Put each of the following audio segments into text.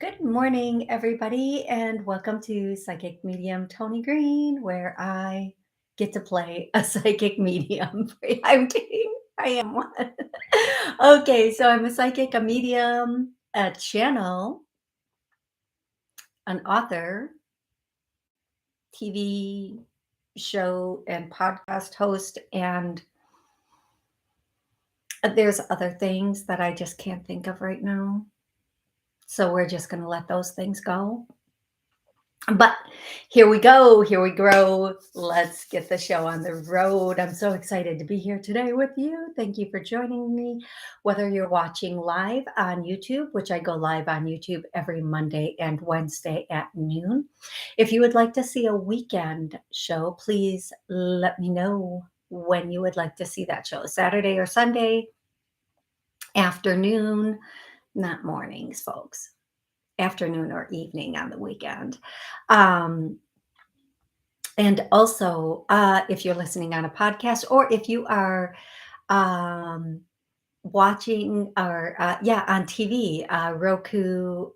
Good morning, everybody, and welcome to Psychic Medium Toni Greene, where I get to play a psychic medium. I'm kidding. I am one. Okay, so I'm a psychic, a medium, a channel, an author, TV show and podcast host, and there's other things that I just can't think of right now. So we're just going to let those things go. But here we go, here we grow. Let's get the show on the road. I'm so excited to be here today with you. Thank you for joining me. Whether you're watching live on YouTube, which I go live on YouTube every Monday and Wednesday at noon. If you would like to see a weekend show, please let me know when you would like to see that show. Saturday or Sunday, afternoon, not mornings, folks. Afternoon or evening on the weekend. Um, and also, if you're listening on a podcast or if you are um, watching or, on TV, Roku,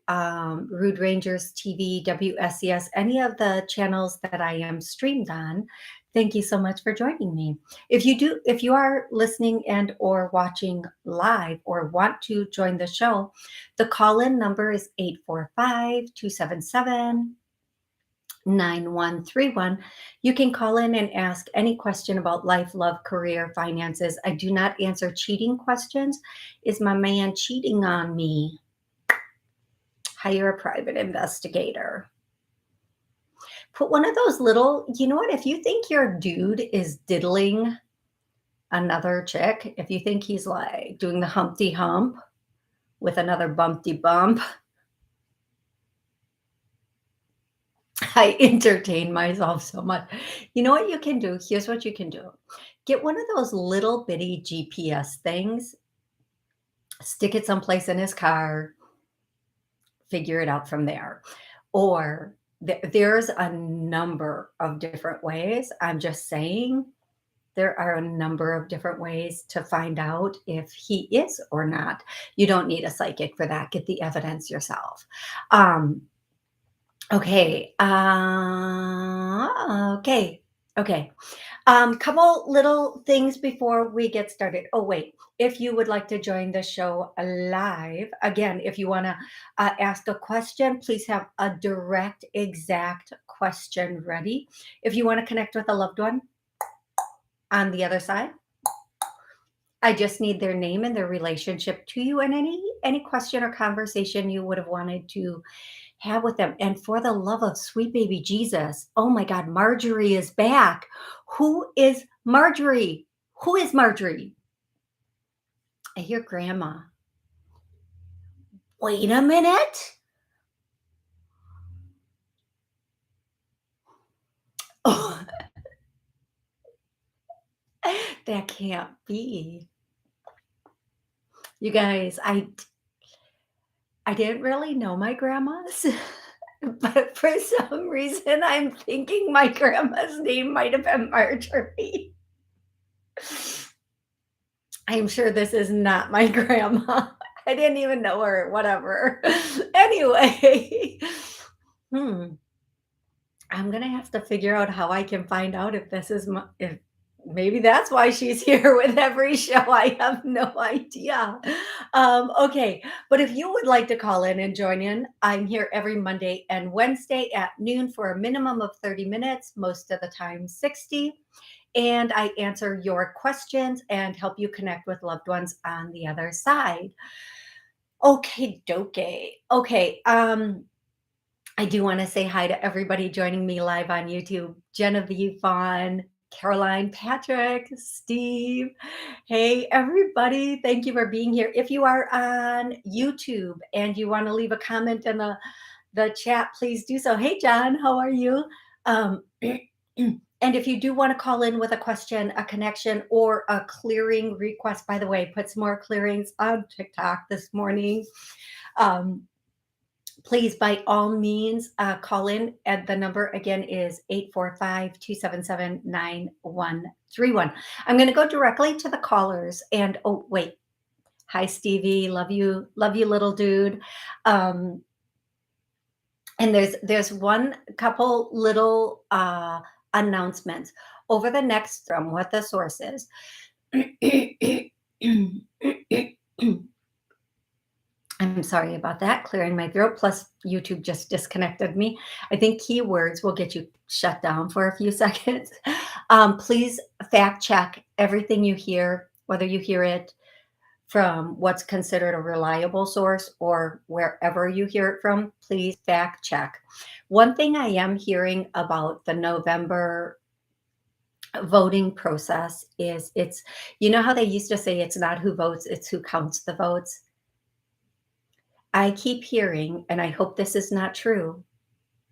Rude Rangers TV, WSCS, any of the channels that I am streamed on, thank you so much for joining me. If you are listening and or watching live or want to join the show, the call-in number is 845-277-9131. You can call in and ask any question about life, love, career, finances. I do not answer cheating questions. Is my man cheating on me? Hire a private investigator. Put one of those little, you know what? If you think your dude is diddling another chick, if you think he's like doing the Humpty Hump with another Bumpty Bump, I entertain myself so much. You know what you can do? Here's what you can do. Get one of those little bitty GPS things, stick it someplace in his car, figure it out from there. Or there's a number of different ways. I'm just saying there are a number of different ways to find out if he is or not. You don't need a psychic for that. Get the evidence yourself. Okay. Okay. Couple little things before we get started. Oh, wait. If you would like to join the show live, again, if you want to ask a question, please have a direct, exact question ready. If you want to connect with a loved one on the other side, I just need their name and their relationship to you and any question or conversation you would have wanted to have with them. And for the love of sweet baby Jesus, oh my God, Marjorie is back. Who is Marjorie? Who is Marjorie? I hear grandma. Wait a minute. Oh, that can't be. You guys, I didn't really know my grandmas, but for some reason I'm thinking my grandma's name might have been Marjorie. I'm sure this is not my grandma. I didn't even know her, whatever. Anyway, hmm, I'm gonna have to figure out how I can find out if this is if maybe that's why she's here with every show. I have no idea. Okay, but if you would like to call in and join in, I'm here every Monday and Wednesday at noon for a minimum of 30 minutes, most of the time 60. And I answer your questions and help you connect with loved ones on the other side. Okay, doke. Okay, I do want to say hi to everybody joining me live on YouTube. Genevieve Vaughn, Caroline, Patrick, Steve. Hey, everybody. Thank you for being here. If you are on YouTube and you want to leave a comment in the chat, please do so. Hey, John, how are you? And if you do want to call in with a question, a connection, or a clearing request, by the way, put some more clearings on TikTok this morning. Please, by all means, call in. And the number again is 845-277-9131. I'm going to go directly to the callers. And oh, wait. Hi, Stevie. Love you, little dude. And there's one couple little announcements over the next from what the source is. I'm sorry about that. Clearing my throat. Plus, YouTube just disconnected me. I think keywords will get you shut down for a few seconds. Please fact check everything you hear, whether you hear it from what's considered a reliable source or wherever you hear it from. Please fact check. One thing I am hearing about the November voting process is it's, you know how they used to say it's not who votes, it's who counts the votes. I keep hearing, and I hope this is not true.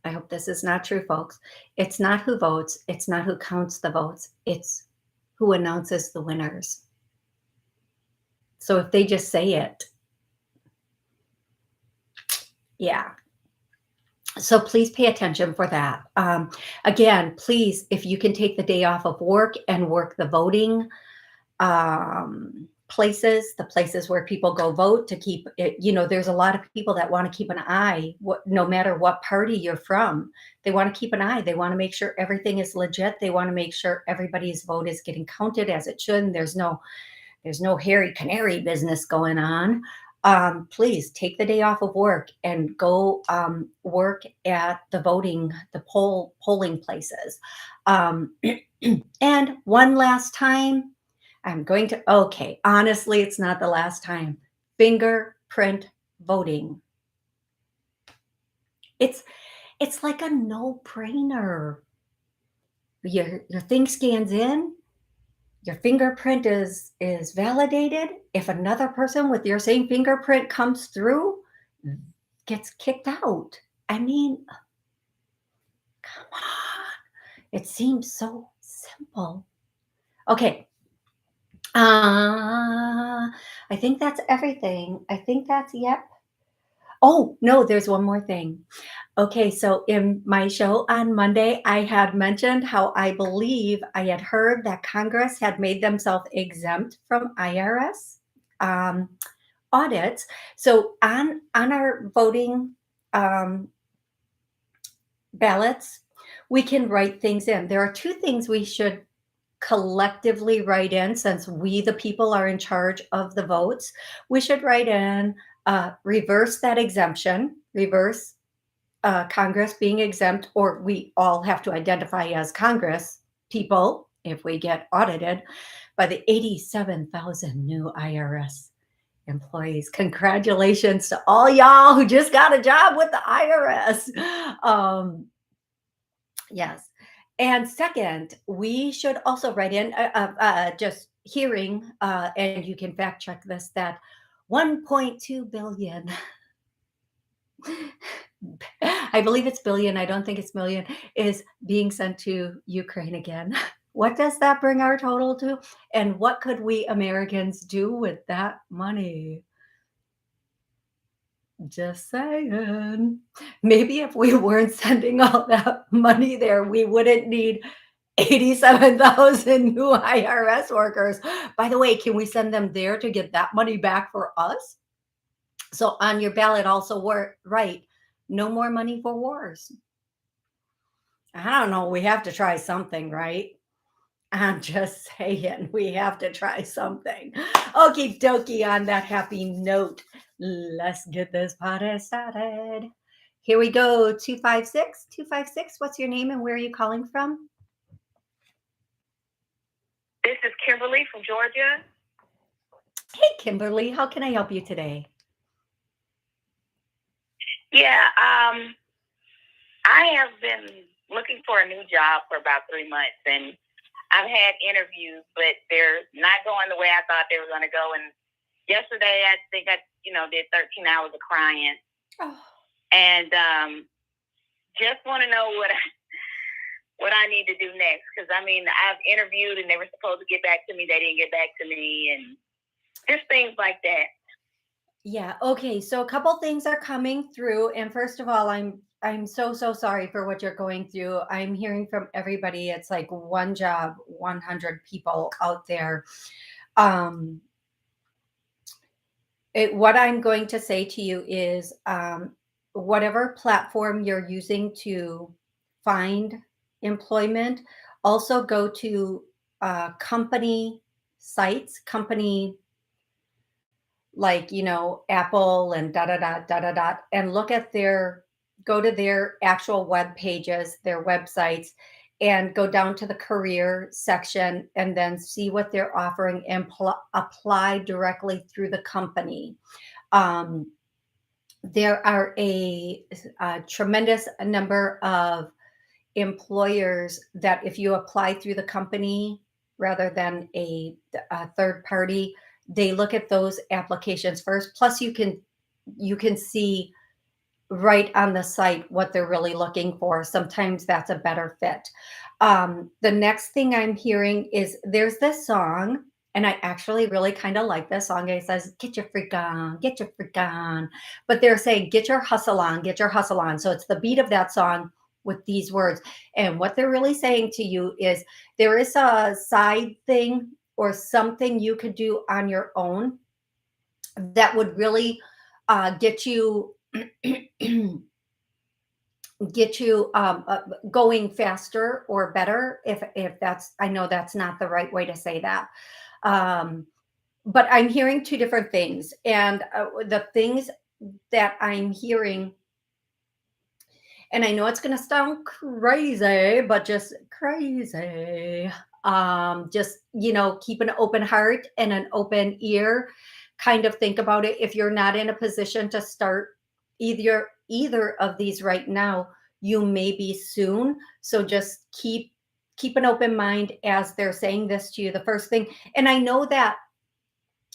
I hope this is not true, folks. It's not who votes, it's not who counts the votes, it's who announces the winners. So if they just say it, yeah. So please pay attention for that. Again, please, if you can take the day off of work and work the voting places, the places where people go vote to keep it, there's a lot of people that want to keep an eye, no matter what party you're from. They want to keep an eye. They want to make sure everything is legit. They want to make sure everybody's vote is getting counted as it should. And there's no hairy canary business going on. Please take the day off of work and go work at the polling places. And one last time, okay, honestly, it's not the last time. Fingerprint voting. It's like a no-brainer. Your thing scans in, your fingerprint is validated. If another person with your same fingerprint comes through, gets kicked out. I mean, come on. It seems so simple. Okay. I think that's everything. I think that's, yep. Oh, no, there's one more thing. Okay, so in my show on Monday, I had mentioned how I believe I had heard that Congress had made themselves exempt from IRS audits. So on our voting ballots, we can write things in. There are two things we should collectively write in, since we, the people, are in charge of the votes. We should write in reverse that exemption, reverse Congress being exempt, or we all have to identify as Congress people if we get audited by the 87,000 new IRS employees. Congratulations to all y'all who just got a job with the IRS. Yes. And second, we should also write in, just hearing, and you can fact check this, that 1.2 billion, I believe it's billion, I don't think it's million, is being sent to Ukraine again. What does that bring our total to? And what could we Americans do with that money? Just saying. Maybe if we weren't sending all that money there, we wouldn't need 87,000 new IRS workers. By the way, can we send them there to get that money back for us? So on your ballot also write, no more money for wars. I don't know. We have to try something, right? I'm just saying, we have to try something. Okie dokie, on that happy note, let's get this party started. Here we go. 256. 256, what's your name and where are you calling from? This is Kimberly from Georgia. Hey, Kimberly, how can I help you today? Yeah, I have been looking for a new job for about 3 months, and I've had interviews, but they're not going the way I thought they were going to go. And yesterday, I think I did 13 hours of crying. Oh. And just want to know what I need to do next. Because, I've interviewed, and they were supposed to get back to me. They didn't get back to me, and just things like that. Yeah. Okay. So a couple things are coming through. And first of all, I'm so sorry for what you're going through. I'm hearing from everybody. It's like one job, 100 people out there. What I'm going to say to you is, whatever platform you're using to find employment, also go to company sites, company like, Apple and da da da da da da, and look at go to their actual web pages, their websites, and go down to the career section and then see what they're offering and apply directly through the company. Um, there are a tremendous number of employers that if you apply through the company rather than a third party, they look at those applications first. Plus, you can see right on the site what they're really looking for. Sometimes that's a better fit. The next thing I'm hearing is there's this song, and I actually really kind of like this song. It says, "Get your freak on, get your freak on," but they're saying, "Get your hustle on, get your hustle on." So it's the beat of that song with these words. And what they're really saying to you is there is a side thing or something you could do on your own that would really get you get you going faster or better. If that's, I know that's not the right way to say that, um, but I'm hearing two different things, and the things that I'm hearing, and I know it's going to sound crazy, but just crazy. Just, keep an open heart and an open ear. Kind of think about it. If you're not in a position to start either of these right now, you may be soon. So just keep an open mind as they're saying this to you. The first thing, and I know that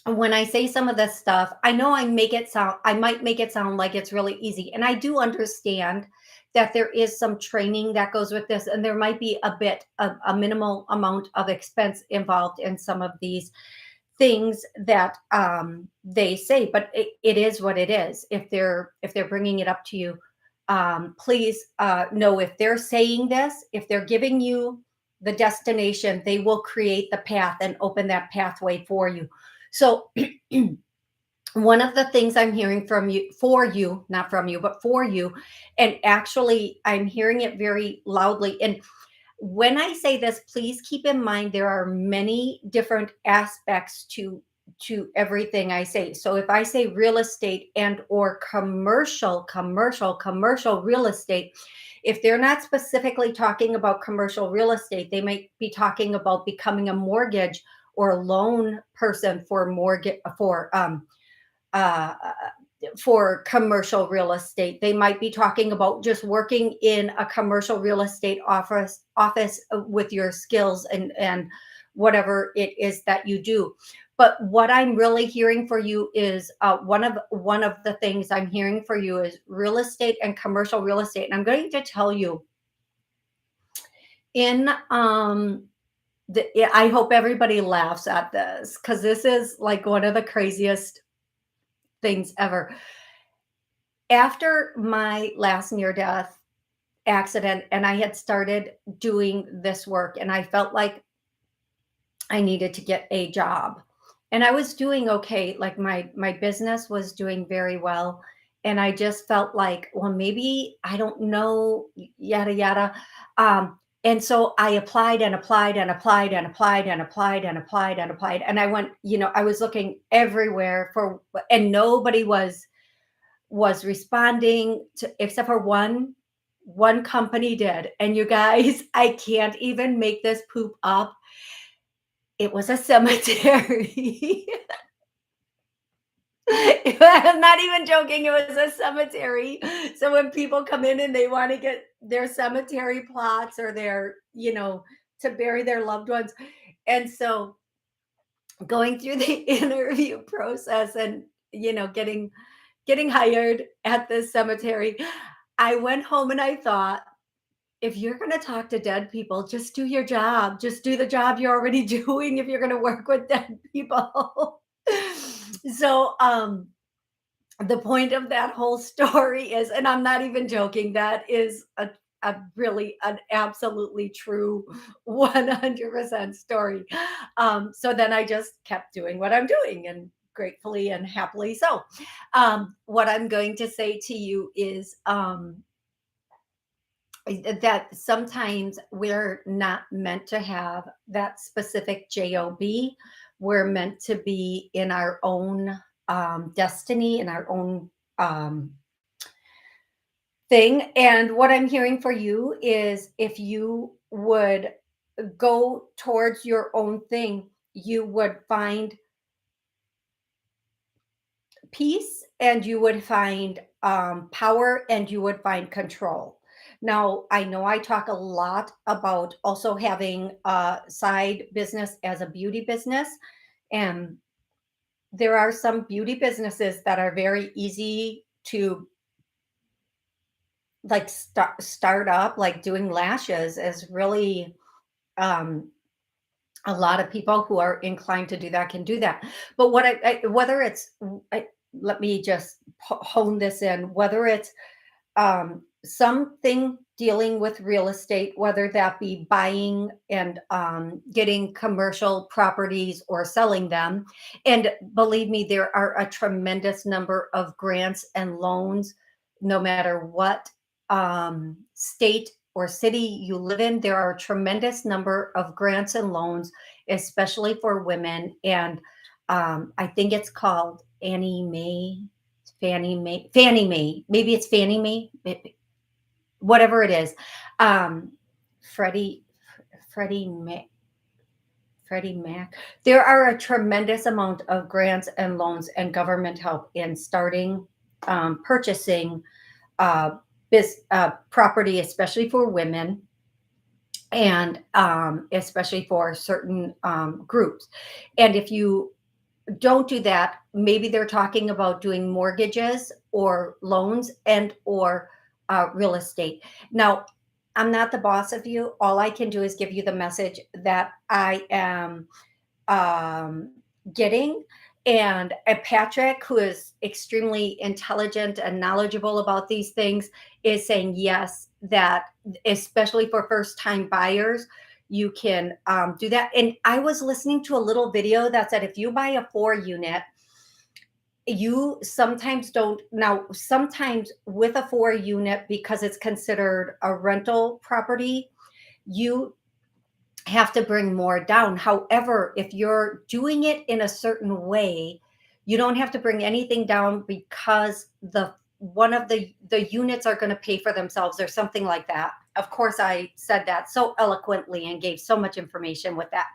when I say some of this stuff, I know I might make it sound like it's really easy. And I do understand that there is some training that goes with this, and there might be a minimal amount of expense involved in some of these things that they say, but it is what it is. If they're bringing it up to you, please know if they're saying this, if they're giving you the destination, they will create the path and open that pathway for you. So one of the things I'm hearing from you, for you, not from you, but for you, and actually I'm hearing it very loudly. And when I say this, please keep in mind there are many different aspects to everything I say. So if I say real estate and or commercial real estate, if they're not specifically talking about commercial real estate, they might be talking about becoming a mortgage or a loan person uh, for commercial real estate. They might be talking about just working in a commercial real estate office with your skills and whatever it is that you do. But what I'm really hearing for you is one of the things I'm hearing for you is real estate and commercial real estate. And I'm going to tell you in I hope everybody laughs at this because this is like one of the craziest things ever. After my last near death accident, and I had started doing this work, and I felt like I needed to get a job. And I was doing okay, like my business was doing very well. And I just felt like, well, maybe I don't know, yada yada. And so I applied and applied and applied and applied and applied and applied and applied. And I went, I was looking everywhere and nobody was responding to, except for one company did. And you guys, I can't even make this poop up. It was a cemetery. I'm not even joking. It was a cemetery. So when people come in and they want to get their cemetery plots or to bury their loved ones. And so going through the interview process and, getting hired at this cemetery, I went home and I thought, if you're going to talk to dead people, just do your job. Just do the job you're already doing if you're going to work with dead people. So, the point of that whole story is, and I'm not even joking, that is an absolutely true 100% story. So then I just kept doing what I'm doing and gratefully and happily so. What I'm going to say to you is that sometimes we're not meant to have that specific job. We're meant to be in our own destiny, in our own thing. And what I'm hearing for you is if you would go towards your own thing, you would find peace, and you would find power, and you would find control. Now, I know I talk a lot about also having a side business as a beauty business. And there are some beauty businesses that are very easy to like start up, like doing lashes is really um a lot of people who are inclined to do that can do that. But what whether it's let me just hone this in, whether it's something dealing with real estate, whether that be buying and getting commercial properties or selling them. And believe me, there are a tremendous number of grants and loans, no matter what state or city you live in. There are a tremendous number of grants and loans, especially for women. And I think it's called Annie Mae, Fannie Mae. Maybe it's Fannie Mae, whatever it is. Um, Freddie, Freddie Mac, Freddie Mac. There are a tremendous amount of grants and loans and government help in starting, purchasing property, especially for women, and especially for certain groups. And if you don't do that, maybe they're talking about doing mortgages or loans and or real estate. Now, I'm not the boss of you. All I can do is give you the message that I am um, getting. And Patrick, who is extremely intelligent and knowledgeable about these things, is saying yes, that especially for first time buyers, you can do that. And I was listening to a little video that said if you buy a 4 unit, you sometimes don't. Now, sometimes with a 4 unit, because it's considered a rental property, you have to bring more down. However, if you're doing it in a certain way, you don't have to bring anything down because the one of the units are going to pay for themselves or something like that. Of course, I said that so eloquently and gave so much information with that.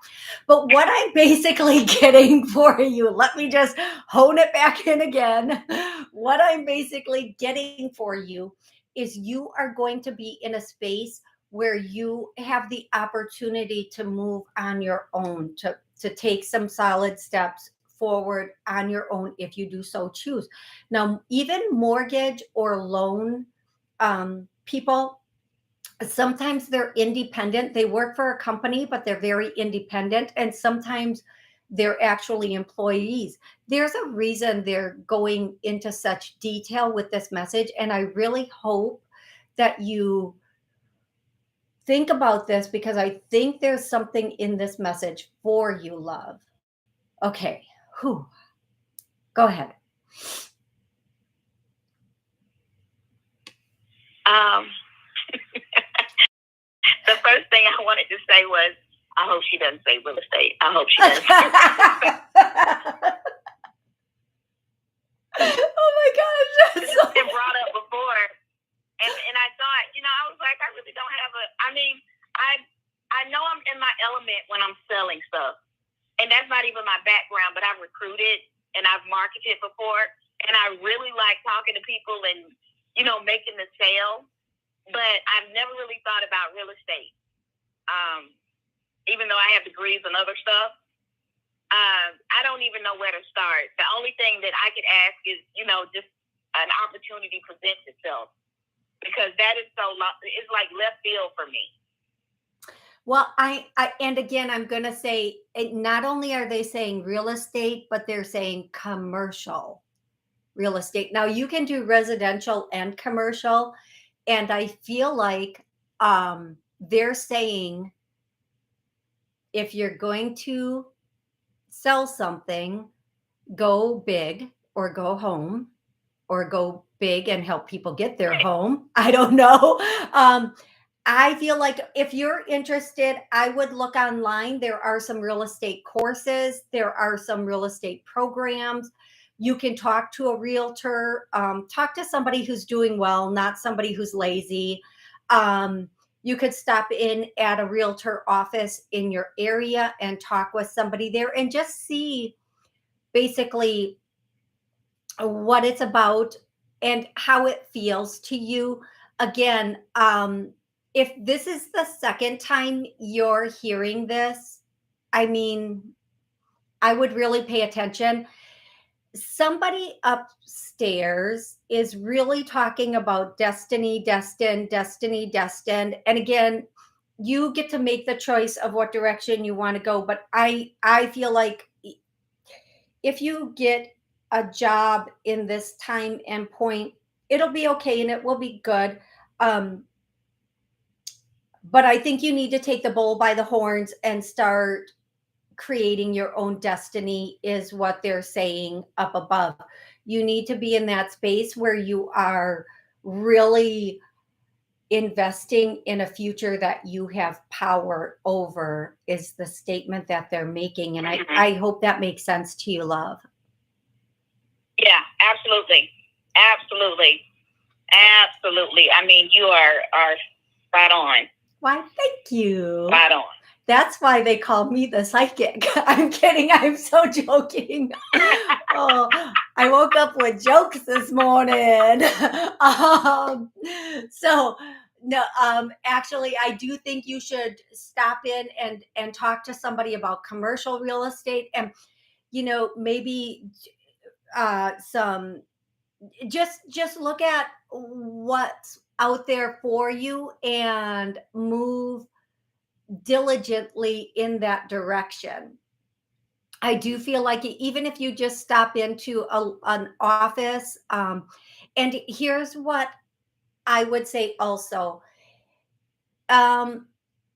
But what I'm basically getting for you, let me just hone it back in again. What I'm basically getting for you is you are going to be in a space where you have the opportunity to move on your own, to take some solid steps forward on your own if you do so choose. Now, even mortgage or loan people, sometimes they're independent. They work for a company, but they're very independent. And sometimes they're actually employees. There's a reason they're going into such detail with this message. And I really hope that you think about this, because I think there's something in this message for you, love. Okay. Whew. Go ahead. Um, the first thing I wanted to say was, I hope she doesn't say real estate. I hope she doesn't say real estate. Oh my gosh. It's been brought up before. And I thought, I was like, I really don't have I know I'm in my element when I'm selling stuff. And that's not even my background, but I've recruited and I've marketed before. And I really like talking to people and, making the sale. But I've never really thought about real estate. Even though I have degrees and other stuff, I don't even know where to start. The only thing that I could ask is, just an opportunity presents itself, because that is it's like left field for me. Well, and again, I'm going to say, not only are they saying real estate, but they're saying commercial real estate. Now, you can do residential and commercial. And I feel like they're saying if you're going to sell something, go big or go home or go big and help people get their Right. home. I don't know. Um, I feel like if you're interested, I would look online. There are some real estate courses, there are some real estate programs. You can talk to a realtor, talk to somebody who's doing well, not somebody who's lazy. Um, you could stop in at a realtor office in your area and talk with somebody there and just see basically what it's about and how it feels to you. Again, if this is the second time you're hearing this, I mean, I would really pay attention. Somebody upstairs is really talking about destiny, destined, destiny, destined. And again, you get to make the choice of what direction you want to go. But I feel like if you get a job in this time and point, it'll be okay and it will be good. Um, but I think you need to take the bull by the horns and start creating your own destiny, is what they're saying up above. You need to be in that space where you are really investing in a future that you have power over, is the statement that they're making. And Mhm. I hope that makes sense to you, love. Yeah, absolutely. Absolutely. Absolutely. I mean, you are spot on. Why, thank you. Spot on. That's why they call me the psychic. I'm kidding. I'm so joking. Oh, I woke up with jokes this morning. um, so no, actually, I do think you should stop in and talk to somebody about commercial real estate, and maybe some, just look at what's out there for you and move diligently in that direction. I do feel like even if you just stop into an office, and here's what I would say also, um,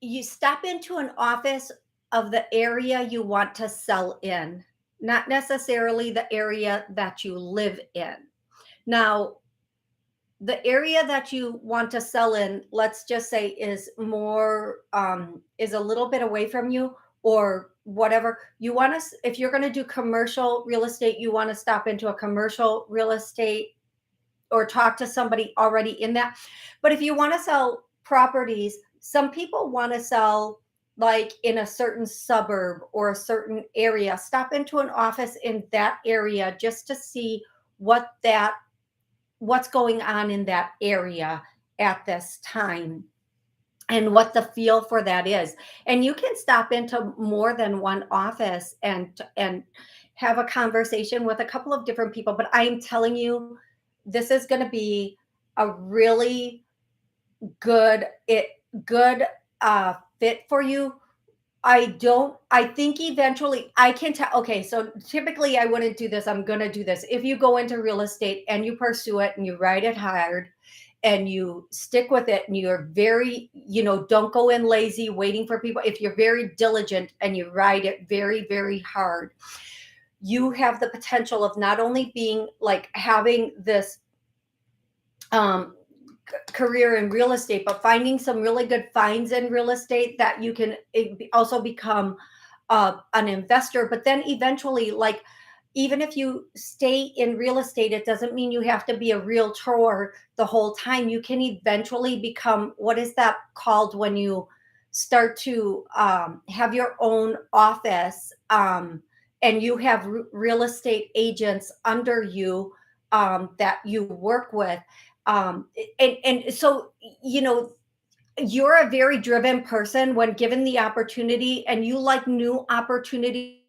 you stop into an office of the area you want to sell in, not necessarily the area that you live in. Now, the area that you want to sell in, let's just say, is more is a little bit away from you, or whatever you want to. If you're going to do commercial real estate, you want to stop into a commercial real estate or talk to somebody already in that. But if you want to sell properties, some people want to sell like in a certain suburb or a certain area. Stop into an office in that area just to see what that what's going on in that area at this time and what the feel for that is. And you can stop into more than one office and have a conversation with a couple of different people. But I'm telling you, this is going to be a really good fit for you. I think eventually I can tell. Okay, so typically I wouldn't do this. I'm going to do this. If you go into real estate and you pursue it and you ride it hard and you stick with it and you're very, don't go in lazy waiting for people. If you're very diligent and you ride it very, very hard, you have the potential of not only being like having this um career in real estate, but finding some really good finds in real estate that you can also become an investor. But then eventually, like, even if you stay in real estate, it doesn't mean you have to be a realtor the whole time. You can eventually become, what is that called when you start to have your own office, and you have real estate agents under you that you work with. And so, you're a very driven person when given the opportunity, and you like new opportunity,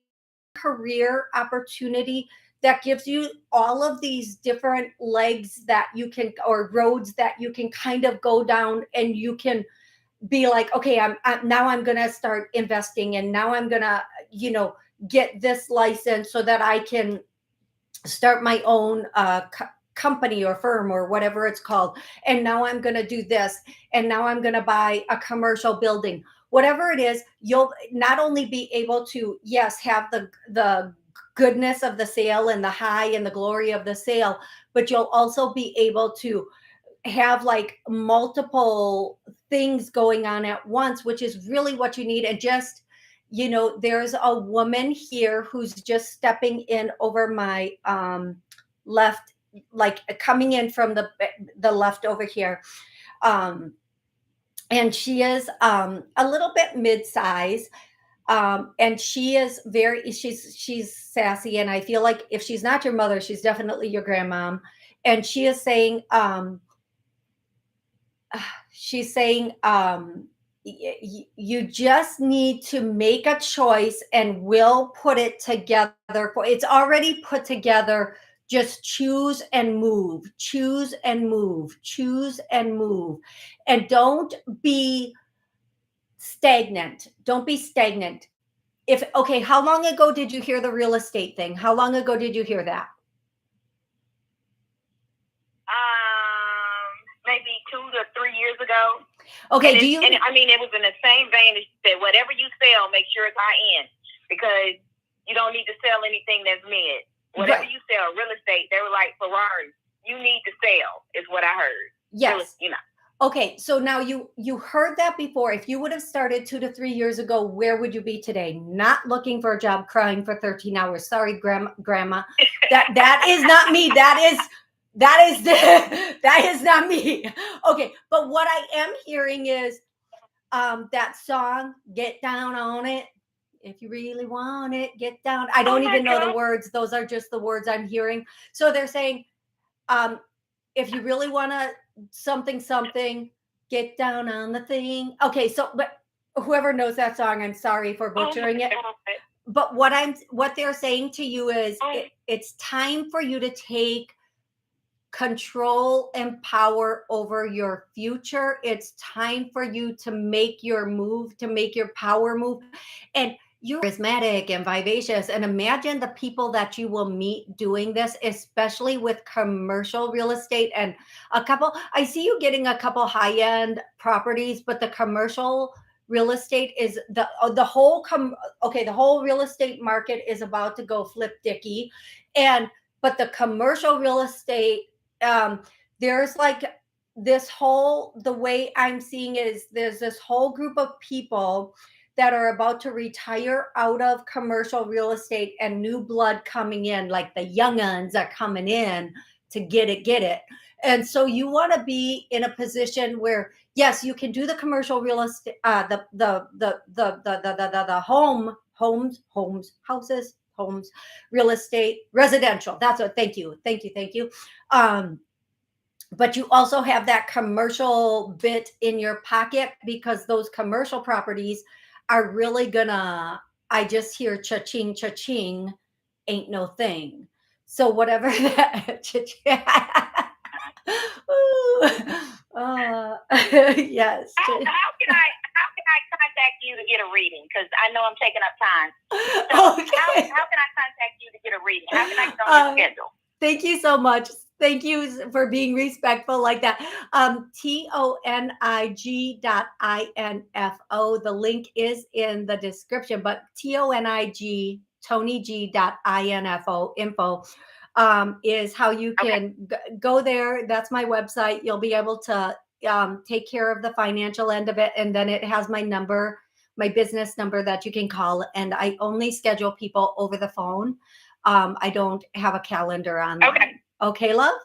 career opportunity that gives you all of these different legs that you can, or roads that you can kind of go down, and you can be like, okay, now I'm going to start investing, and now I'm going to, get this license so that I can start my own company or firm or whatever it's called. And now I'm going to do this. And now I'm going to buy a commercial building. Whatever it is, you'll not only be able to, yes, have the goodness of the sale and the high and the glory of the sale, but you'll also be able to have like multiple things going on at once, which is really what you need. And just, there's a woman here who's just stepping in over my left, like coming in from the left over here. And she is a little bit mid-size. And she is she's sassy, and I feel like if she's not your mother, she's definitely your grandmom. And she's saying you just need to make a choice, and we'll put it together. It's already put together. Just choose and move, choose and move, choose and move. And don't be stagnant. Don't be stagnant. Okay, how long ago did you hear the real estate thing? How long ago did you hear that? Maybe 2 to 3 years ago. Okay, and I mean, it was in the same vein as you said, whatever you sell, make sure it's high end, because you don't need to sell anything that's mid. Whatever you sell, real estate, they were like Ferrari. You need to sell, is what I heard. Yes. Okay, so now you heard that before. If you would have started 2 to 3 years ago, where would you be today? Not looking for a job, crying for 13 hours. Sorry, grandma. That is not me. That is not me. Okay, but what I am hearing is that song, Get Down on It. If you really want it, get down. I don't even know the words. Those are just the words I'm hearing. So they're saying, if you really want to something, get down on the thing. Okay, so but whoever knows that song, I'm sorry for butchering it. But what they're saying to you is it's time for you to take control and power over your future. It's time for you to make your move, to make your power move. And you're charismatic and vivacious, and imagine the people that you will meet doing this, especially with commercial real estate. And I see you getting a couple high-end properties, but the commercial real estate is the whole real estate market is about to go flip dicky. But the commercial real estate, there's like the way I'm seeing it is there's this whole group of people that are about to retire out of commercial real estate, and new blood coming in, like the young uns are coming in to get it. And so you want to be in a position where, yes, you can do the commercial real estate, homes, real estate, residential. That's what, thank you. But you also have that commercial bit in your pocket, because those commercial properties are really gonna, I just hear cha-ching, cha-ching, ain't no thing. So whatever that, yes. How can I contact you to get a reading? Because I know I'm taking up time. So okay. How can I contact you to get a reading? How can I get on your schedule? Thank you so much. Thank you for being respectful like that. TONIG.info. The link is in the description, but TONIG, ToniG.info is how you can go there. That's my website. You'll be able to take care of the financial end of it. And then it has my number, my business number that you can call. And I only schedule people over the phone. I don't have a calendar on. Okay, love?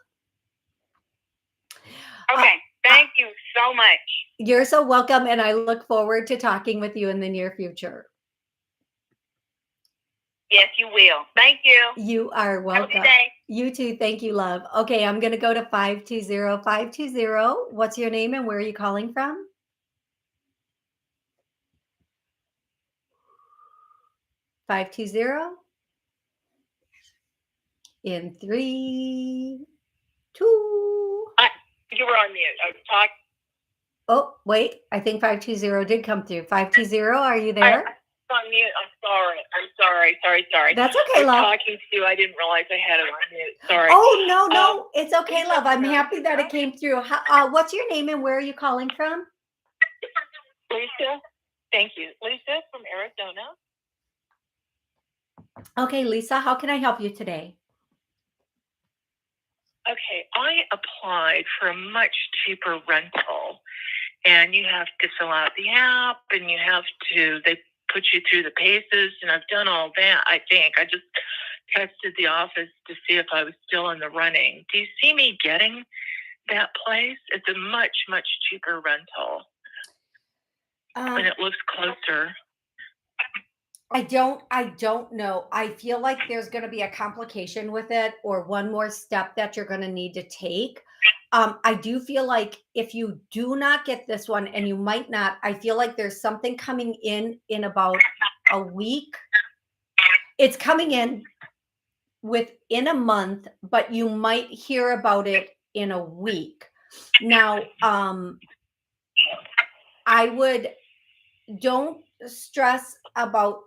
Okay. Thank you so much. You're so welcome. And I look forward to talking with you in the near future. Yes, you will. Thank you. You are welcome. Have a good day. You too. Thank you, love. Okay, I'm going to go to 520. 520. What's your name and where are you calling from? 520. In 3, 2. You were on mute. I was talking. Oh, wait. I think 520 did come through. 520, are you there? On mute. I'm sorry. That's okay, love. Talking to you. I didn't realize I had it on mute. Sorry. Oh, no. It's okay, love. I'm happy that it came through. What's your name and where are you calling from? Lisa. Thank you. Lisa from Arizona. Okay, Lisa, how can I help you today? Okay, I applied for a much cheaper rental, and you have to fill out the app, and they put you through the paces, and I've done all that. I think I just texted the office to see if I was still in the running. Do you see me getting that place? It's a much, much cheaper rental, and it looks closer. I don't know. I feel like there's going to be a complication with it or one more step that you're going to need to take. I do feel like if you do not get this one, and you might not, I feel like there's something coming in about a week. It's coming in within a month, but you might hear about it in a week. Now, I would don't stress about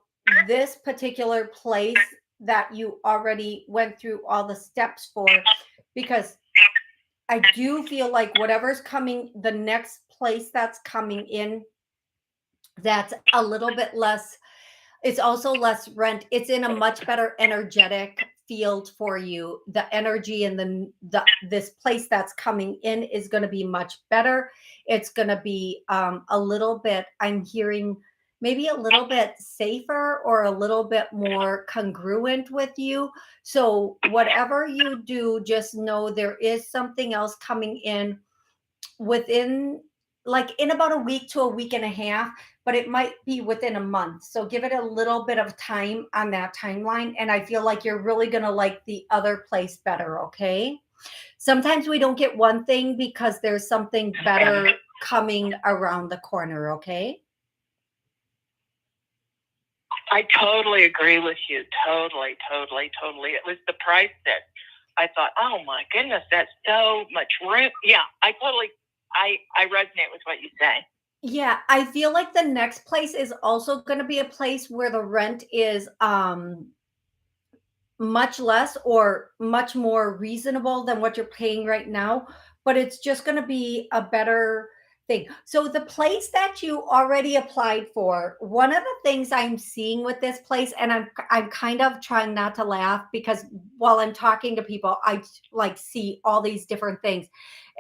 this particular place that you already went through all the steps for, because I do feel like whatever's coming, the next place that's coming in, that's a little bit less, it's also less rent. It's in a much better energetic field for you. The energy and the this place that's coming in is going to be much better. It's going to be a little bit, I'm hearing, maybe a little bit safer or a little bit more congruent with you. So whatever you do, just know there is something else coming in within, like, in about a week to a week and a half, but it might be within a month. So give it a little bit of time on that timeline. And I feel like you're really going to like the other place better. Okay. Sometimes we don't get one thing because there's something better coming around the corner. Okay. I totally agree with you. Totally, totally, totally. It was the price that I thought, oh my goodness, that's so much room. Yeah, I resonate with what you say. Yeah, I feel like the next place is also going to be a place where the rent is much less or much more reasonable than what you're paying right now, but it's just going to be a better thing. So the place that you already applied for, one of the things I'm seeing with this place, and I'm kind of trying not to laugh because while I'm talking to people, I like see all these different things.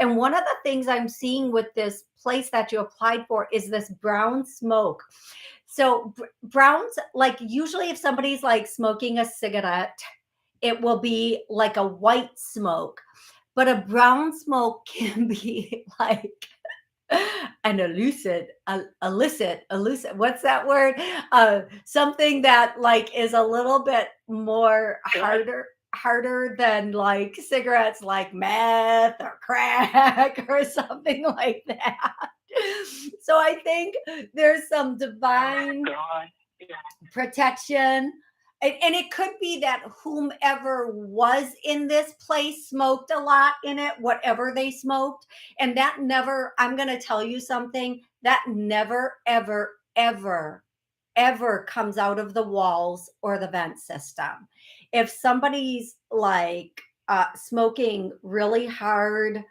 And one of the things I'm seeing with this place that you applied for is this brown smoke. So browns, like, usually if somebody's like smoking a cigarette, it will be like a white smoke, but a brown smoke can be like an illicit, what's that word? Something that like is a little bit more harder than like cigarettes, like meth or crack or something like that. So I think there's some divine protection. And it could be that whomever was in this place smoked a lot in it, whatever they smoked. And that never, I'm going to tell you something, that never, ever, ever, ever comes out of the walls or the vent system. If somebody's like smoking really hard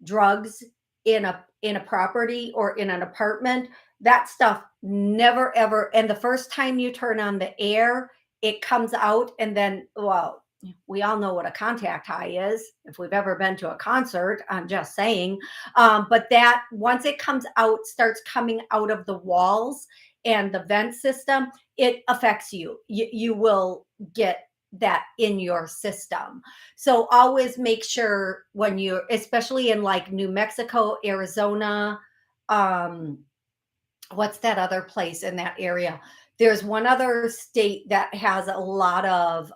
drugs in a property or in an apartment, that stuff never ever, and the first time you turn on the air, it comes out. And then, well, we all know what a contact high is if we've ever been to a concert, I'm just saying. But that, once it comes out, starts coming out of the walls and the vent system, it affects you. You will get that in your system. So always make sure when you're, especially in like New Mexico, Arizona, um, what's that other place in that area? There's one other state that has a lot of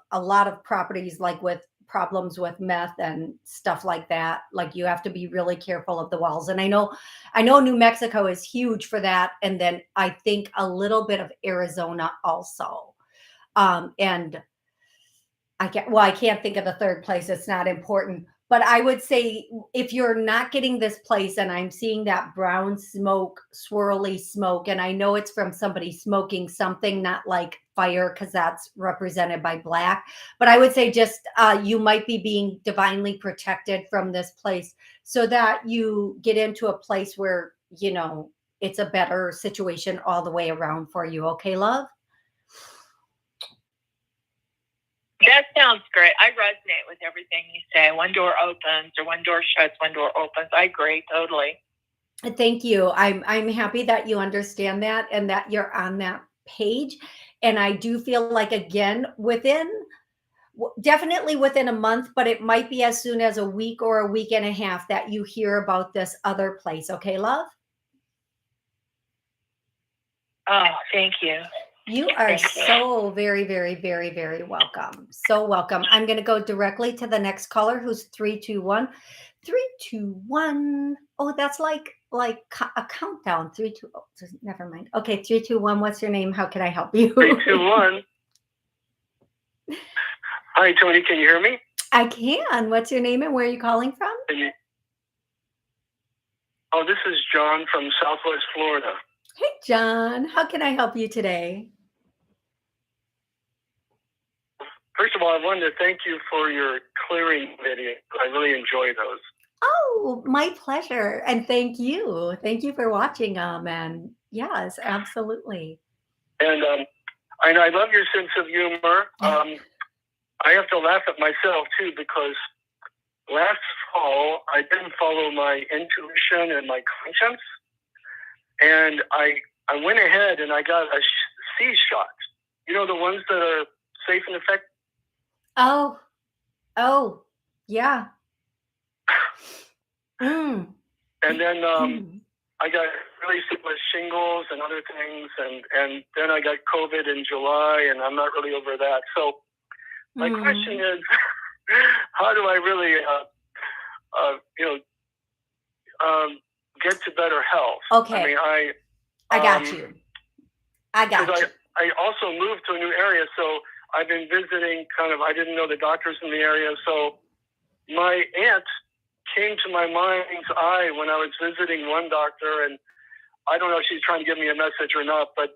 properties like with problems with meth and stuff like that. Like, you have to be really careful of the walls. And I know New Mexico is huge for that. And then I think a little bit of Arizona also. And I can't think of the third place. It's not important. But I would say if you're not getting this place and I'm seeing that brown smoke, swirly smoke, and I know it's from somebody smoking something, not like fire, because that's represented by black. But I would say just you might be being divinely protected from this place so that you get into a place where, it's a better situation all the way around for you. Okay, love? That sounds great. I resonate with everything you say. One door opens or one door shuts, one door opens. I agree totally. Thank you. I'm happy that you understand that and that you're on that page. And I do feel like, again, definitely within a month, but it might be as soon as a week or a week and a half that you hear about this other place. Okay, love? Oh, thank you. You are so very, very, very, very welcome. So welcome. I'm going to go directly to the next caller, who's 321. 321. Oh, that's like a countdown. 320. Oh, never mind. Okay, 321. What's your name? How can I help you? 321. Hi, Toni. Can you hear me? I can. What's your name and where are you calling from? Oh, this is John from Southwest Florida. Hey, John. How can I help you today? First of all, I wanted to thank you for your clearing video. I really enjoy those. Oh, my pleasure. And thank you. Thank you for watching. And yes, absolutely. And I love your sense of humor. I have to laugh at myself too, because last fall I didn't follow my intuition and my conscience, and I went ahead and I got a C shot. You know, the ones that are safe and effective. Oh, yeah. And then I got really sick with shingles and other things, and then I got COVID in July, and I'm not really over that. So my question is, how do I really, get to better health? Okay. I mean, I got you. I also moved to a new area, so I've been visiting I didn't know the doctors in the area. So my aunt came to my mind's eye when I was visiting one doctor, and I don't know if she's trying to give me a message or not, but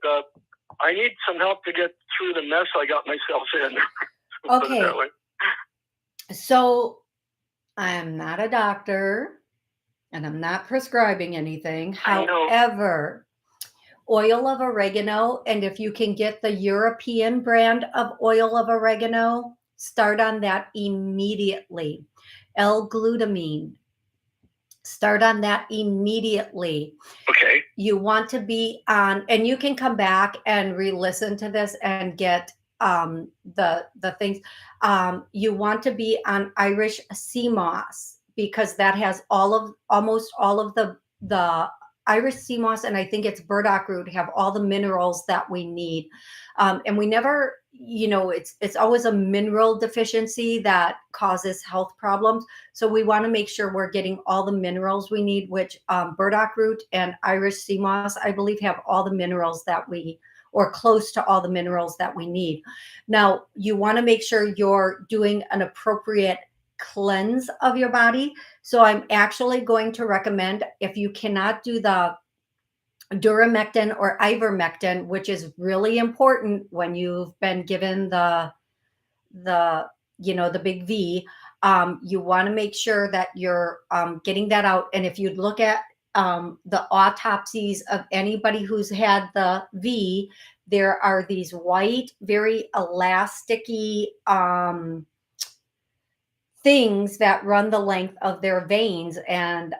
I need some help to get through the mess I got myself in. Okay. So I'm not a doctor and I'm not prescribing anything. However, oil of oregano, and if you can get the European brand of oil of oregano, start on that immediately. L-glutamine. Start on that immediately. Okay. You want to be on, and you can come back and re-listen to this and get the things. You want to be on Irish sea moss, because that has almost all of the Irish sea moss, and I think it's burdock root, have all the minerals that we need. And we never, it's always a mineral deficiency that causes health problems. So we want to make sure we're getting all the minerals we need, which burdock root and Irish sea moss, I believe, have all the minerals or close to all the minerals that we need. Now, you want to make sure you're doing an appropriate cleanse of your body. So I'm actually going to recommend, if you cannot do the duramectin or ivermectin, which is really important when you've been given the big V, you want to make sure that you're getting that out. And if you look at the autopsies of anybody who's had the V, there are these white, very elasticy things that run the length of their veins. And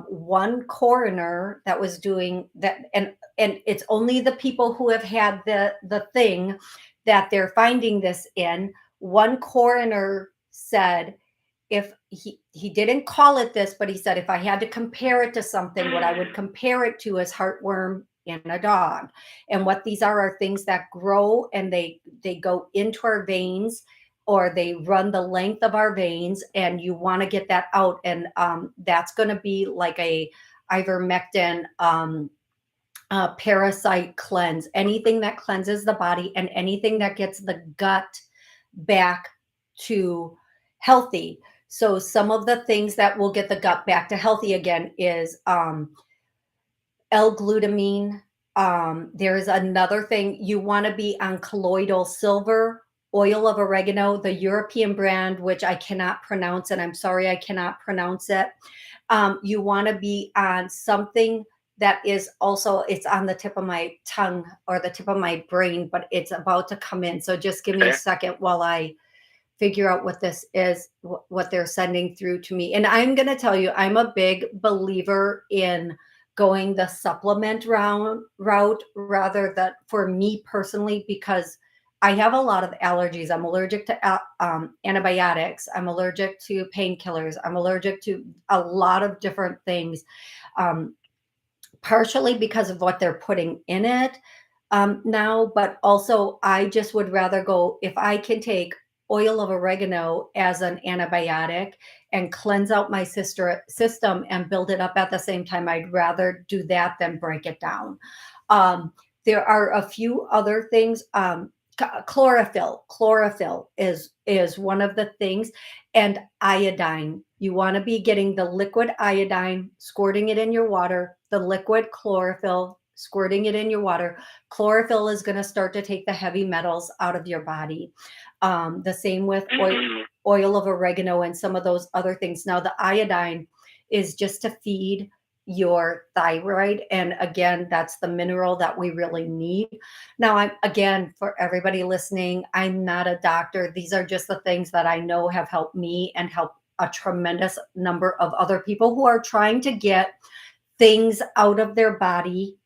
one coroner that was doing that, and it's only the people who have had the thing that they're finding this in. One coroner said, if he didn't call it this, but he said, if I had to compare it to something, what I would compare it to is heartworm in a dog. And what these are things that grow, and they go into our veins, or they run the length of our veins, and you want to get that out. And that's going to be like a ivermectin parasite cleanse, anything that cleanses the body and anything that gets the gut back to healthy. So some of the things that will get the gut back to healthy again is L-glutamine. There is another thing, you want to be on colloidal silver, oil of oregano, the European brand, which I cannot pronounce, and I'm sorry I cannot pronounce it. You want to be on something that is also, it's on the tip of my tongue or the tip of my brain, but it's about to come in. So just give me a second while I figure out what this is, what they're sending through to me. And I'm going to tell you, I'm a big believer in going the supplement route rather than for me personally, because I have a lot of allergies. I'm allergic to antibiotics. I'm allergic to painkillers. I'm allergic to a lot of different things, partially because of what they're putting in it now, but also I just would rather go, if I can take oil of oregano as an antibiotic and cleanse out my system and build it up at the same time, I'd rather do that than break it down. There are a few other things. Chlorophyll is one of the things, and iodine. You want to be getting the liquid iodine, squirting it in your water, the liquid chlorophyll, squirting it in your water. Chlorophyll is going to start to take the heavy metals out of your body. The same with oil of oregano and some of those other things. Now, the iodine is just to feed your thyroid. And again, that's the mineral that we really need. Now, again, for everybody listening, I'm not a doctor. These are just the things that I know have helped me and helped a tremendous number of other people who are trying to get things out of their body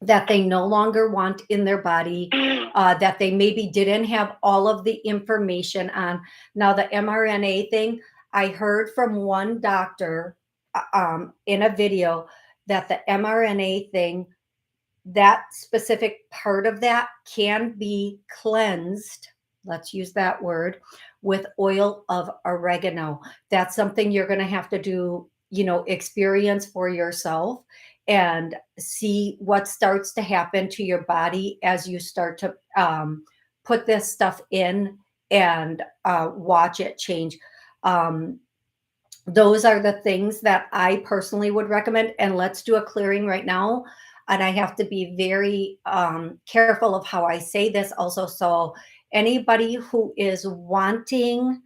that they no longer want in their body, that they maybe didn't have all of the information on. Now, the mRNA thing, I heard from one doctor in a video that the mRNA thing, that specific part of that can be cleansed, let's use that word, with oil of oregano. That's something you're going to have to do, experience for yourself and see what starts to happen to your body as you start to put this stuff in and watch it change. Those are the things that I personally would recommend. And let's do a clearing right now. And I have to be very careful of how I say this also. So anybody who is wanting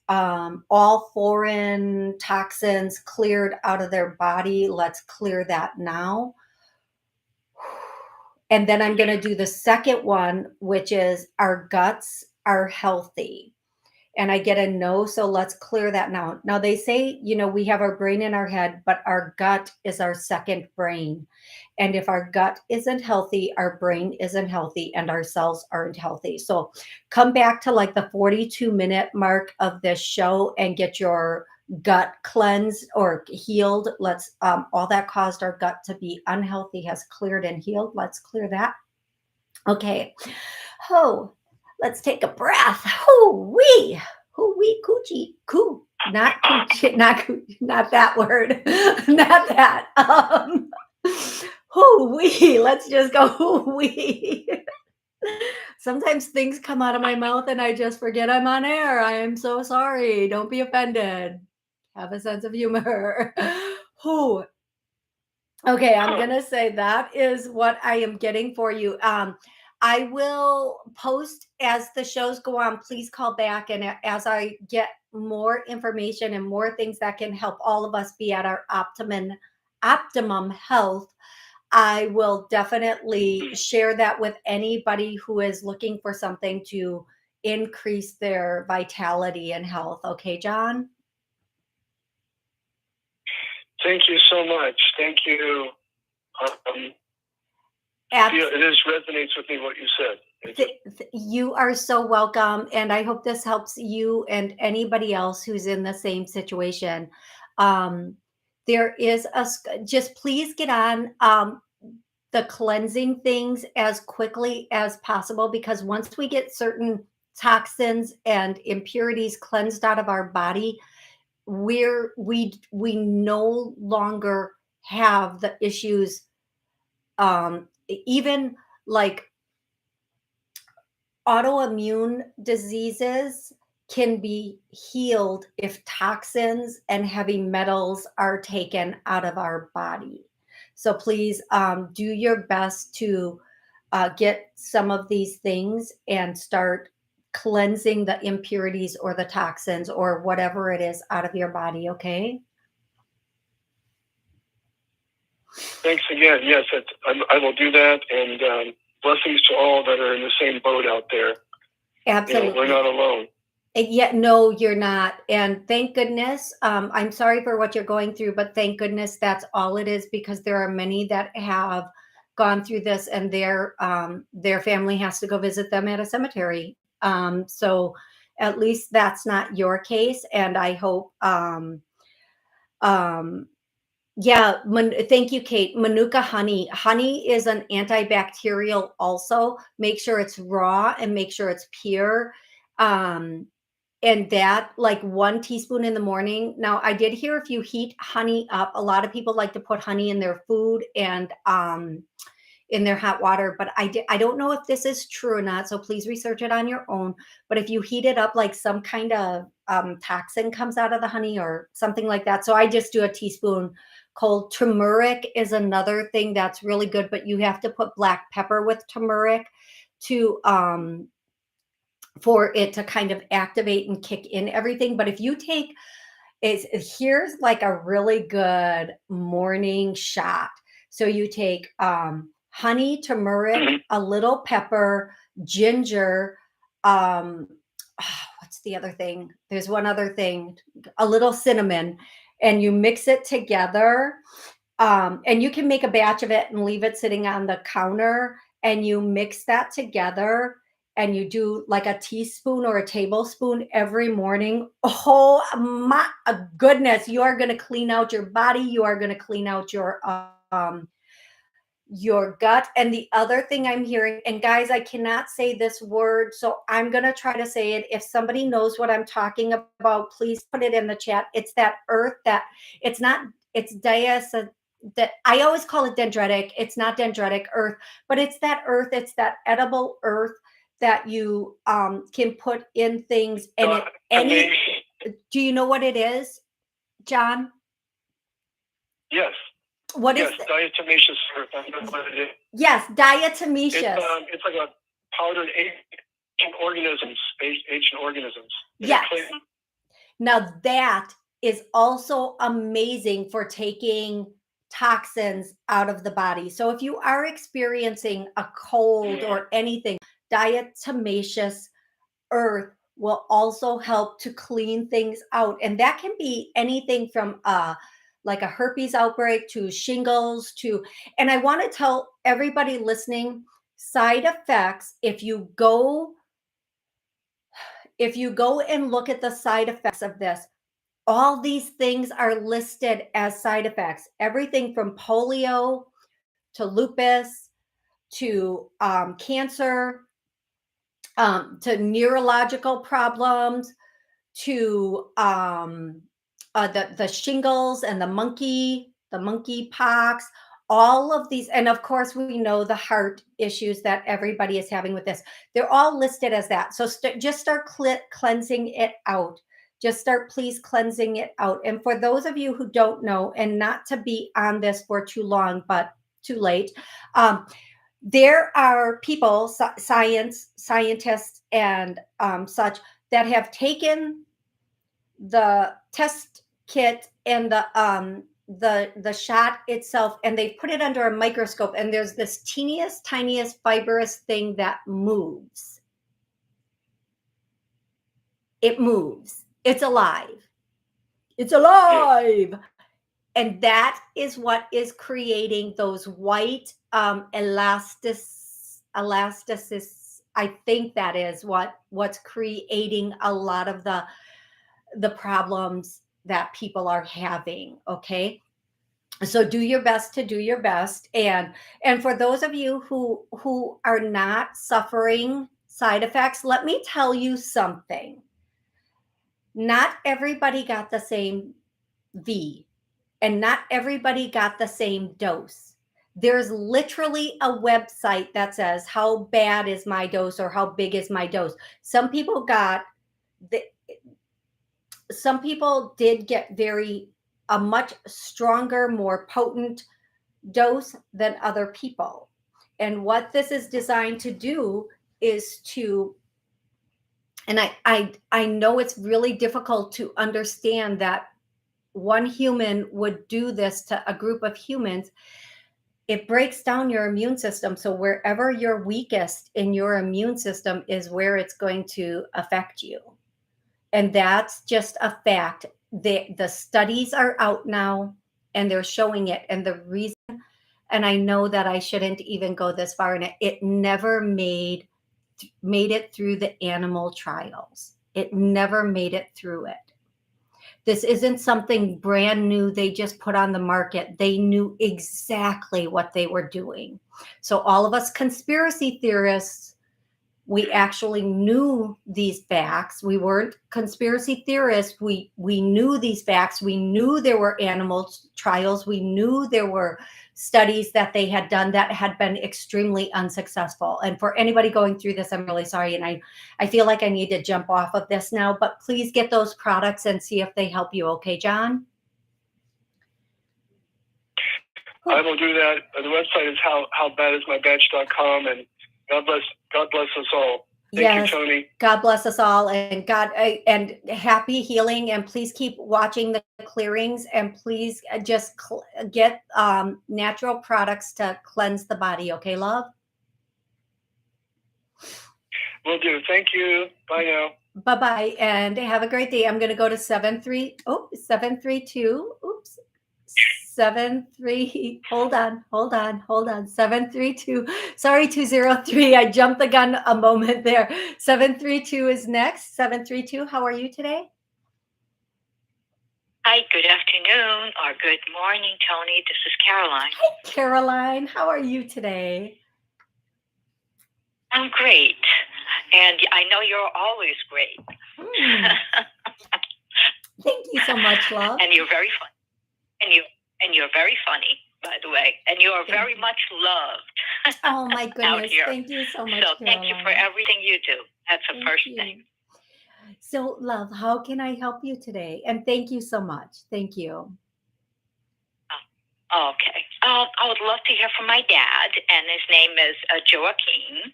all foreign toxins cleared out of their body, let's clear that now. And then I'm going to do the second one, which is our guts are healthy. And I get a no, so let's clear that now. Now they say, we have our brain in our head, but our gut is our second brain. And if our gut isn't healthy, our brain isn't healthy, and our cells aren't healthy. So come back to like the 42-minute mark of this show and get your gut cleansed or healed. Let's all that caused our gut to be unhealthy has cleared and healed. Let's clear that. Okay. Oh, let's take a breath. Hoo-wee. Hoo-wee, coochie. Coo. Not coochie. Not that word. Not that. Hoo-wee. Let's just go hoo-wee. Sometimes things come out of my mouth and I just forget I'm on air. I am so sorry. Don't be offended. Have a sense of humor. Who? Okay, I'm going to say that is what I am getting for you. I will post as the shows go on. Please call back. And as I get more information and more things that can help all of us be at our optimum health, I will definitely share that with anybody who is looking for something to increase their vitality and health. Okay, John? Thank you so much. Thank you. It resonates with me what you said. You are so welcome. And I hope this helps you and anybody else who's in the same situation. There is just please get on the cleansing things as quickly as possible, because once we get certain toxins and impurities cleansed out of our body, we no longer have the issues, even like autoimmune diseases can be healed if toxins and heavy metals are taken out of our body. So please do your best to get some of these things and start cleansing the impurities or the toxins or whatever it is out of your body, okay? Thanks again. Yes, I will do that. And blessings to all that are in the same boat out there. Absolutely. We're not alone. Yet, no, you're not. And thank goodness. I'm sorry for what you're going through, but thank goodness that's all it is, because there are many that have gone through this, and their family has to go visit them at a cemetery. So at least that's not your case. And I hope, um, yeah, thank you, Kate. Manuka honey. Honey is an antibacterial also. Make sure it's raw and make sure it's pure. Um, and that, like 1 teaspoon in the morning. Now, I did hear if you heat honey up, a lot of people like to put honey in their food and in their hot water, but I don't know if this is true or not, so please research it on your own. But if you heat it up, like some kind of toxin comes out of the honey or something like that. So I just do a teaspoon cold. Turmeric is another thing that's really good, but you have to put black pepper with turmeric to for it to kind of activate and kick in everything. But if you take here's like a really good morning shot. So you take honey, turmeric, a little pepper, ginger, what's the other thing? There's one other thing, a little cinnamon, and you mix it together. And you can make a batch of it and leave it sitting on the counter, and you mix that together, and you do like a teaspoon or a tablespoon every morning. Oh my goodness, you are going to clean out your body. You are going to clean out your gut. And the other thing I'm hearing, and guys, I cannot say this word, so I'm going to try to say it. If somebody knows what I'm talking about, please put it in the chat. It's that earth that it's not, it's that I always call it dendritic. It's not dendritic earth, but it's that earth. It's that edible earth that you can put in things. And do you know what it is, John? Yes. What is diatomaceous earth? I know what it is. Yes, diatomaceous. It's like a powdered ancient organisms. Yes. Now that is also amazing for taking toxins out of the body. So if you are experiencing a cold or anything, diatomaceous earth will also help to clean things out. And that can be anything from like a herpes outbreak to shingles and I want to tell everybody listening, side effects, if you go and look at the side effects of this, all these things are listed as side effects. Everything from polio to lupus to cancer, to neurological problems, to the shingles and the monkey pox, all of these. And of course, we know the heart issues that everybody is having with this. They're all listed as that. So just start cleansing it out. Just start, please, cleansing it out. And for those of you who don't know, and not to be on this for too long, but too late, there are people, scientists and such, that have taken the test kit and the shot itself, and they put it under a microscope, and there's this tiniest fibrous thing that moves. It moves. It's alive. It's alive. And that is what is creating those white elasticus. I think that is what's creating a lot of the problems that people are having. Okay. So do your best to do your best. And for those of you who are not suffering side effects, let me tell you something. Not everybody got the same V, and not everybody got the same dose. There's literally a website that says, how bad is my dose, or how big is my dose? Some people did get a much stronger, more potent dose than other people. And what this is designed to do is to, and I know it's really difficult to understand that one human would do this to a group of humans. It breaks down your immune system. So wherever you're weakest in your immune system is where it's going to affect you. And that's just a fact. The studies are out now and they're showing it. And the reason, and I know that I shouldn't even go this far in it, it never made it through the animal trials. It never made it through it. This isn't something brand new they just put on the market. They knew exactly what they were doing. So all of us conspiracy theorists, we actually knew these facts. We weren't conspiracy theorists. We knew these facts. We knew there were animal trials. We knew there were studies that they had done that had been extremely unsuccessful. And for anybody going through this, I'm really sorry. And I feel like I need to jump off of this now, but please get those products and see if they help you. Okay, John? I will do that. The website is howbadismybatch.com, and God bless us all. Thank you, Toni. God bless us all, and and happy healing. And please keep watching the clearings, and please just get natural products to cleanse the body. Okay, love? Will do. Thank you. Bye now. Bye-bye, and have a great day. I'm going to go to 732. Oops. 73. Hold on. 732. Sorry, 203. I jumped the gun a moment there. 732 is next. 732. How are you today? Hi, good afternoon or good morning, Toni. This is Caroline. Hi, Caroline. How are you today? I'm great. And I know you're always great. Thank you so much, love. And you're very funny. And you're very funny, by the way. And you are very much loved. Oh my goodness. Out here. Thank you so much. So thank you for everything you do. That's the first thing. So, love, how can I help you today? And thank you so much. Thank you. Okay. I would love to hear from my dad, and his name is Joaquin.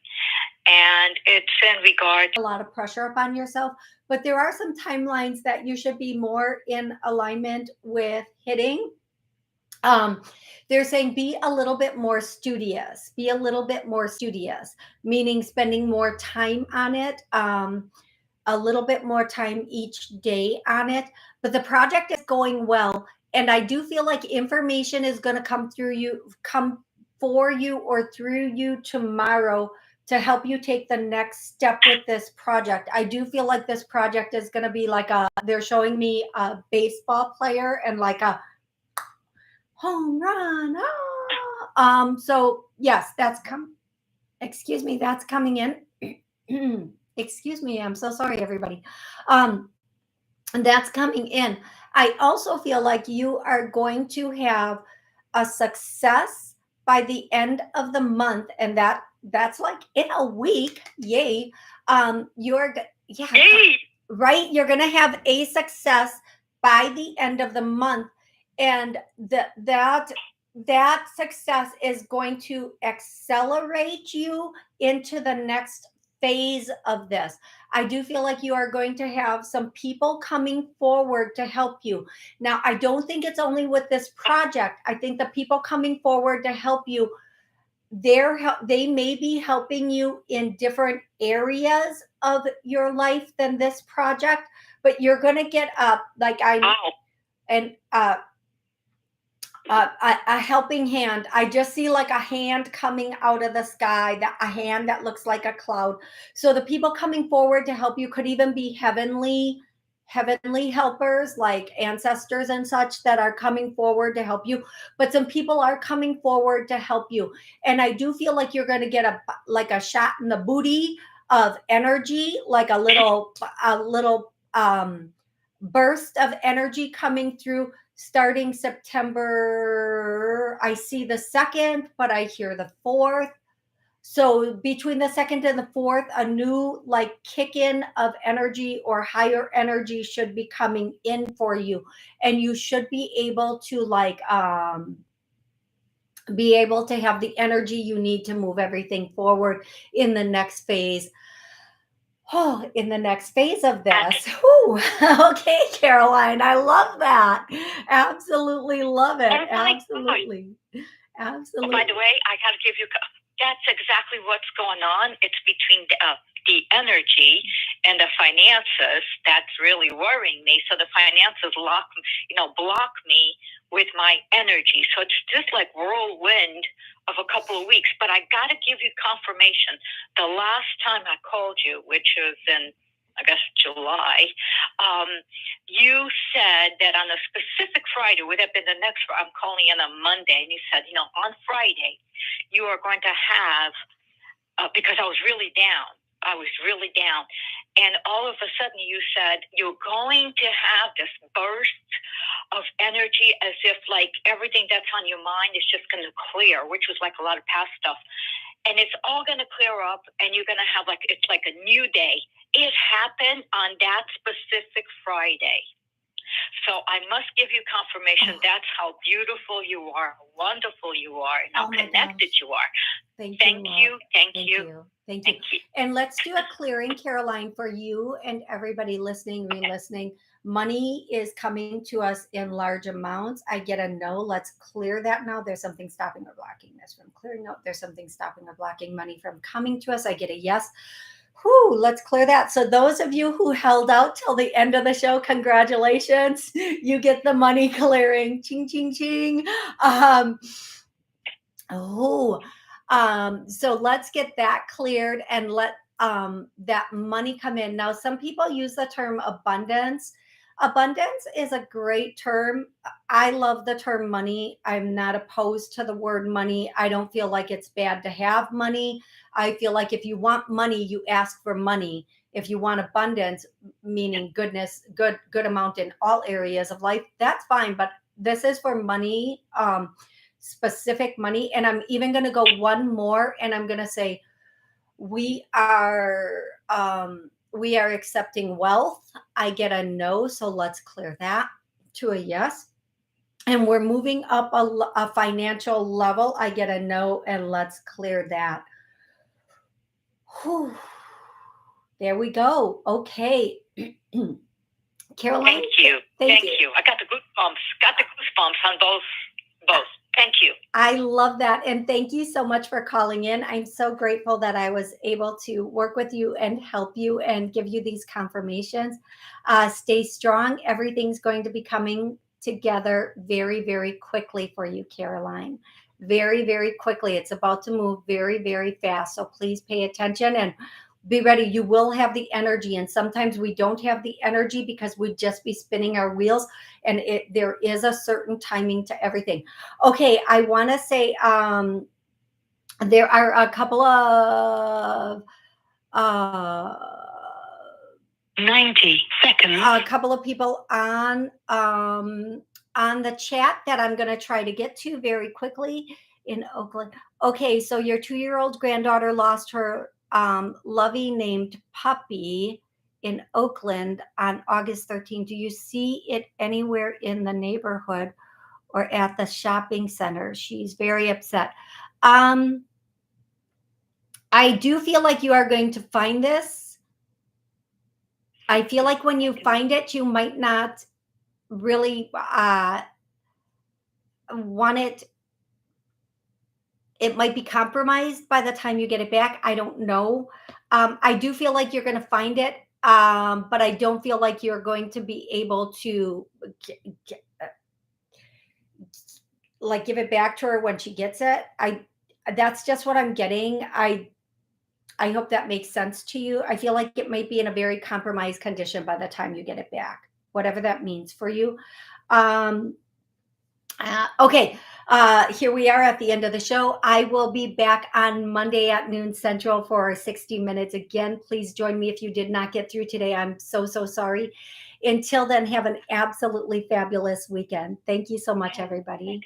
And it's in regard a lot of pressure upon yourself, but there are some timelines that you should be more in alignment with hitting. They're saying be a little bit more studious, meaning spending more time on it, a little bit more time each day on it. But the project is going well. And I do feel like information is going to come for you or through you tomorrow to help you take the next step with this project. I do feel like this project is going to be like they're showing me a baseball player and like a home run. So yes, that's coming in. Excuse me. I'm so sorry, everybody. That's coming in. I also feel like you are going to have a success by the end of the month, and that's like in a week. Yay. Right. You're going to have a success by the end of the month, and that success is going to accelerate you into the next phase of this. I do feel like you are going to have some people coming forward to help you. Now, I don't think it's only with this project. I think the people coming forward to help you, they may be helping you in different areas of your life than this project, but you're going to get up a helping hand. I just see like a hand coming out of the sky, a hand that looks like a cloud. So the people coming forward to help you could even be heavenly helpers, like ancestors and such, that are coming forward to help you. But some people are coming forward to help you. And I do feel like you're going to get a shot in the booty of energy, like a little burst of energy coming through. Starting September, I see the 2nd, but I hear the 4th. So between the 2nd and the 4th, a new like kick in of energy or higher energy should be coming in for you. And you should be able to have the energy you need to move everything forward in the next phase. In the next phase of this. Okay, Caroline, I love that. Absolutely love it. Absolutely. By the way, I got to give you that's exactly what's going on. It's between the energy and the finances that's really worrying me. So the finances block me with my energy. So it's just like whirlwind of a couple of weeks. But I got to give you confirmation. The last time I called you, which was in, I guess, July, you said that on a specific Friday, would have been the next, I'm calling in on Monday, and you said, on Friday, you are going to have, because I was really down. And all of a sudden you said, you're going to have this burst of energy as if like everything that's on your mind is just going to clear, which was like a lot of past stuff. And it's all going to clear up, and you're going to have it's like a new day. It happened on that specific Friday. So I must give you confirmation. That's how beautiful you are, how wonderful you are, and how connected you are. Thank you. Thank you. And let's do a clearing, Caroline, for you and everybody listening, re-listening. Money is coming to us in large amounts. I get a no. Let's clear that now. There's something stopping or blocking this from clearing out. There's something stopping or blocking money from coming to us. I get a yes. Whew, let's clear that. So those of you who held out till the end of the show, congratulations. You get the money clearing. Ching, ching, ching. So let's get that cleared and let that money come in. Now, some people use the term abundance. Abundance is a great term. I love the term money. I'm not opposed to the word money. I don't feel like it's bad to have money. I feel like if you want money, you ask for money. If you want abundance, meaning goodness, good amount in all areas of life, that's fine. But this is for money, specific money. And I'm even going to go one more, and I'm going to say we are accepting wealth. I get a no, so let's clear that to a yes. And we're moving up a financial level. I get a no, and let's clear that. Whew. There we go. Okay. Caroline. Thank you. I got the goosebumps on both. Thank you. I love that. And thank you so much for calling in. I'm so grateful that I was able to work with you and help you and give you these confirmations. Stay strong. Everything's going to be coming together very, very quickly for you, Caroline. Very, very quickly. It's about to move very, very fast. So please pay attention and be ready. You will have the energy. And sometimes we don't have the energy because we'd just be spinning our wheels. And there is a certain timing to everything. Okay, I want to say there are a couple of 90 seconds. A couple of people on the chat that I'm going to try to get to very quickly in Oakland. Okay, so your 2-year-old granddaughter lost her lovey named puppy in Oakland on August 13th. Do you see it anywhere in the neighborhood or at the shopping center? She's very upset. I do feel like you are going to find this. I feel like when you find it, you might not really want it. It might be compromised by the time you get it back. I don't know. I do feel like you're going to find it, but I don't feel like you're going to be able to give it back to her when she gets it. That's just what I'm getting. I hope that makes sense to you. I feel like it might be in a very compromised condition by the time you get it back, whatever that means for you. Okay. Here we are at the end of the show. I will be back on Monday at noon Central for 60 minutes. Again, please join me if you did not get through today. I'm so sorry. Until then, have an absolutely fabulous weekend. Thank you so much, everybody.